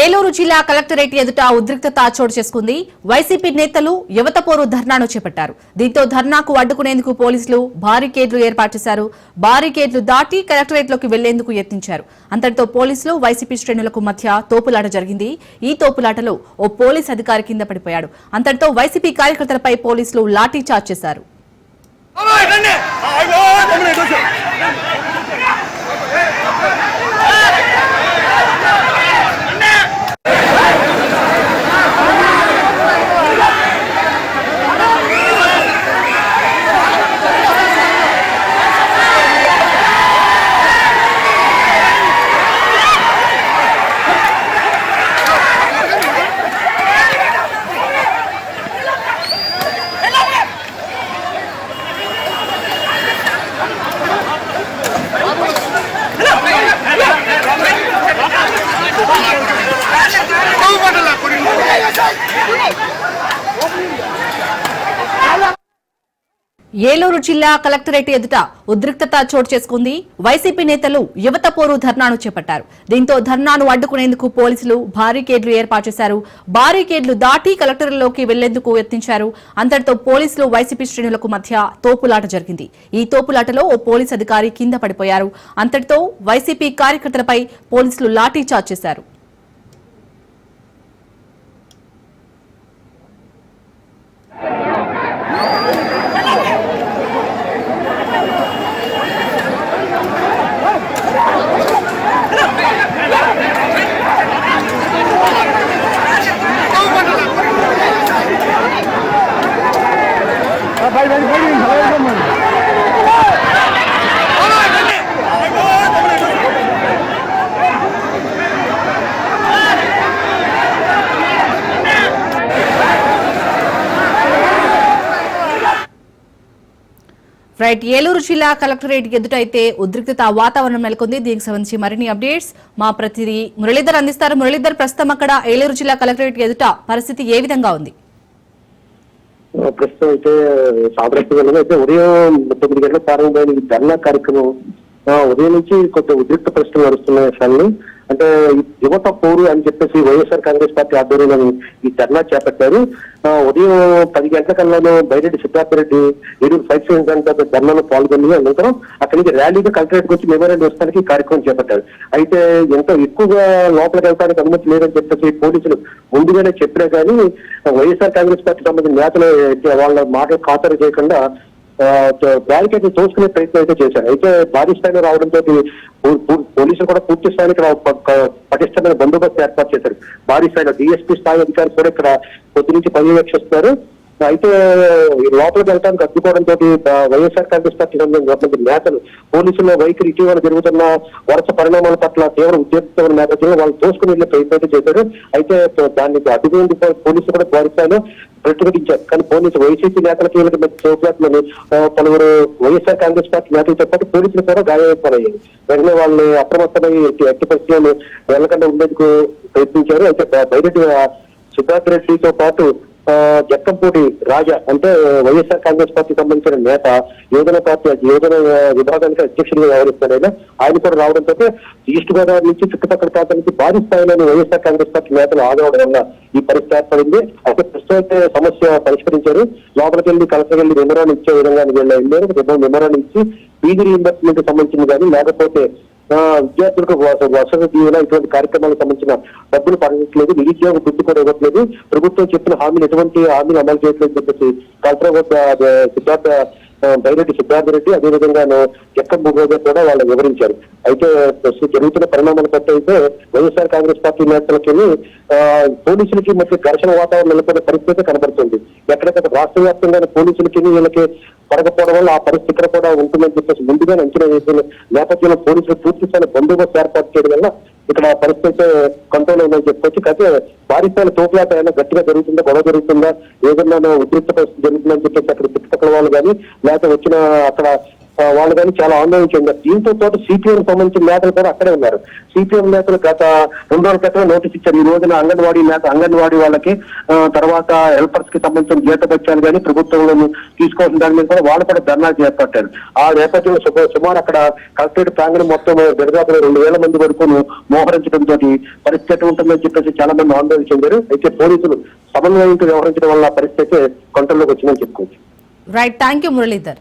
ఏలూరు జిల్లా కలెక్టరేట్ ఎదుట ఉద్రిక్తత చోటు చేసుకుంది. వైసీపీ నేతలు యువత పోరు ధర్నాను చేపట్టారు. దీంతో ధర్నాకు అడ్డుకునేందుకు పోలీసులు బారికేడ్లు ఏర్పాటు చేశారు. బారికేడ్లు దాటి కలెక్టరేట్లోకి వెళ్లేందుకు యత్నించారు. అంతటితో పోలీసులు వైసీపీ శ్రేణులకు మధ్య తోపులాట జరిగింది. ఈ తోపులాటలో ఓ పోలీస్ అధికారి కింద పడిపోయాడు. అంతటితో వైసీపీ కార్యకర్తలపై పోలీసులు లాఠీ చార్జ్ చేశారు. ఏలూరు జిల్లా కలెక్టరేట్ ఎదుట ఉద్రిక్తత చోటు చేసుకుంది. వైసీపీ నేతలు యువత పోరు ధర్నాను చేపట్టారు. దీంతో ధర్నాను అడ్డుకునేందుకు పోలీసులు బారికేడ్లు ఏర్పాటు చేశారు. బారికేడ్లు దాటి కలెక్టరేట్లోకి వెళ్లేందుకు యత్నించారు. అంతటితో పోలీసులు వైసీపీ శ్రేణులకు మధ్య తోపులాట జరిగింది. ఈ తోపులాటలో ఓ పోలీస్ అధికారి కింద పడిపోయారు. అంతటితో వైసీపీ కార్యకర్తలపై పోలీసులు లాఠీ చార్జ్ చేశారు. రైట్, ఏలూరు జిల్లా కలెక్టరేట్ ఎదుట అయితే ఉద్రిక్తత వాతావరణం నెలకొంది. దీనికి సంబంధించి మరిన్ని అప్డేట్స్ మా ప్రతినిధి మురళీధర్ అందిస్తారు. మురళీధర్, ప్రస్తుతం అక్కడ ఏలూరు జిల్లా కలెక్టరేట్ ఎదుట పరిస్థితి ఏ విధంగా ఉంది? ప్రస్తుతం అయితే సాధారణ అయితే ఉదయం 9 గంటల ప్రారంభమైన ఈ ధర్నా కార్యక్రమం ఉదయం నుంచి కొంత ఉద్రిక్త పరిస్థితులు నడుస్తున్నాయి. అసలు అంటే యువత పోరు అని చెప్పేసి వైఎస్ఆర్ కాంగ్రెస్ పార్టీ ఆధ్వర్యంలో ఈ ధర్నా చేపట్టారు. ఉదయం 10 గంటల కల్లాను బైరెడ్డి సిద్ధార్థరెడ్డి ఏలూరు ఫైట్ సెంటర్ ధర్నాలో పాల్గొని అనంతరం అక్కడి నుంచి ర్యాలీగా కలెక్టరేట్ వచ్చి మెమోరాండం ఇస్తానికి ఈ కార్యక్రమం చేపట్టారు. అయితే ఎంతో ఎక్కువగా లోపలికి వెళ్ళడానికి అనుమతి లేదని చెప్పేసి పోలీసులు ముందుగానే చెప్పినా కానీ వైఎస్ఆర్ కాంగ్రెస్ పార్టీ సంబంధించిన నేతలు వాళ్ళ మాటలు ఖాతరు చేయకుండా బ్యారికేడ్ తోసుకునే ప్రయత్నం అయితే చేశారు. అయితే భారీ స్థాయిలో రావడంతో పోలీసులు కూడా పూర్తి స్థాయికి పటిష్టమైన బందోబస్తు ఏర్పాటు చేశారు. భారీ స్థాయిలో డిఎస్పీ స్థాయి అధికారులు కూడా ఇక్కడ పొద్దు నుంచి పర్యవేక్షిస్తారు. అయితే లోపలికి వెళ్ళడానికి అడ్డుకోవడంతో వైఎస్ఆర్ కాంగ్రెస్ పార్టీ సంబంధించిన నేతలు పోలీసుల వైఖరి ఇటీవల జరుగుతున్న వరుస పరిణామాల పట్ల తీవ్ర ఉద్యోగం నేపథ్యంలో వాళ్ళు తోసుకుని వెళ్లే ప్రయత్నం చేశారు. అయితే దాన్ని అడ్డుకునేందుకు పోలీసులు కూడా భారీ స్థాయిలో ప్రతిఘటించారు. కానీ పోలీసు వైసీపీ నేతలకి చోట్లని పలువురు వైఎస్ఆర్ కాంగ్రెస్ పార్టీ నేతలతో పాటు పోలీసులు కూడా గాయపడయ్యాయి. వెంటనే వాళ్ళు అప్రమత్తమై ఎట్టి పరిస్థితులను వెళ్లకుండా ఉండేందుకు ప్రయత్నించారు. అయితే బైరెడ్డి సిద్ధార్థ రెడ్డితో పాటు జక్కంపూడి రాజా అంటే వైఎస్ఆర్ కాంగ్రెస్ పార్టీ సంబంధించిన నేత యోజన విభాగానికి అధ్యక్షుడిగా వ్యవహరిస్తున్నాడు. ఆయన కూడా రావడంతో ఈస్ట్ గోదావరి నుంచి చుట్టుపక్కల ప్రాంతాల నుంచి భారీ స్థాయిలోని వైఎస్ఆర్ కాంగ్రెస్ పార్టీ నేతలు ఆగవడం వల్ల ఈ పరిస్థితి ఏర్పడింది. అయితే ప్రస్తుతం అయితే సమస్య పరిష్కరించారు. లోపలికి వెళ్ళి కలెక్టర్ వెళ్ళి మెమోరాండం ఇచ్చే విధంగా వెళ్ళారు. మెమోరాండం ఇచ్చి ఫీజు రీయింబర్స్మెంట్ సంబంధించింది కానీ లేకపోతే విద్యార్థులకు వసతి దీవెన ఇటువంటి కార్యక్రమాలకు సంబంధించిన డబ్బులు పడట్లేదు, నిరుద్యోగ వృత్తి కూడా ఇవ్వట్లేదు, ప్రభుత్వం చెప్పిన హామీలు ఎటువంటి హామీలు అమలు చేయట్లేదు చెప్పేసి కలెక్టర్ బైరెడ్డి సిద్ధార్థరెడ్డి అదేవిధంగా ఎక్కడ కూడా వాళ్ళు వివరించారు. అయితే జరుగుతున్న పరిణామాల బట్టి అయితే వైఎస్ఆర్ కాంగ్రెస్ పార్టీ నేతలకి పోలీసులకి మధ్య ఘర్షణ వాతావరణం నెలకొన్న పరిస్థితి కనబడుతుంది. ఎక్కడెక్కడ రాష్ట్ర వ్యాప్తంగా పోలీసులకి వీళ్ళకి పడకపోవడం వల్ల ఆ పరిస్థితి ఇక్కడ కూడా ఉంటుందని చెప్పేసి ముందుగానే అంచనా వేసిన నేపథ్యంలో పోలీసులు పూర్తి స్థాయి బందోబస్తు ఏర్పాటు చేయడం వల్ల ఇక్కడ పరిస్థితి కంట్రోల్ ఉందని చెప్పొచ్చు. అయితే భారీ స్థాయిలో తోపులాట ఏమైనా గట్టిగా జరుగుతుందా, గొడవ జరుగుతుందా, ఏదన్నా ఉద్రిక్త పరిస్థితి జరుగుతుందని చెప్పేసి అక్కడ చుట్టుపక్కల వాళ్ళు కానీ లేకపోతే వచ్చిన అక్కడ వాళ్ళు కానీ చాలా ఆందోళన చెందారు. దీంతో పాటు సిపిఎం సంబంధించిన నేతలు కూడా అక్కడే ఉన్నారు. సిపిఎం నేతలు గత 2 రోజుల క్రితం నోటీస్ ఇచ్చారు. ఈ రోజున అంగన్వాడీ వాళ్ళకి తర్వాత హెల్పర్స్ కి సంబంధించిన జీతభత్యాలు కానీ ప్రభుత్వంలో తీసుకోవాల్సిన దాని మీద కూడా వాళ్ళు కూడా ధర్నా చేపట్టారు. ఆ నేపథ్యంలో సుమారు అక్కడ కలెక్టరేట్ ప్రాంగణం మొత్తం దరిదాపు 2,000 మంది వరకు మోహరించడంతో పరిస్థితి ఉంటుందని చెప్పేసి చాలా మంది ఆందోళన చెందారు. అయితే పోలీసులు సమన్వయంతో వ్యవహరించడం వల్ల పరిస్థితి కంట్రోల్లోకి వచ్చిందని చెప్పుకోవచ్చు. Right, thank you Muralidhar.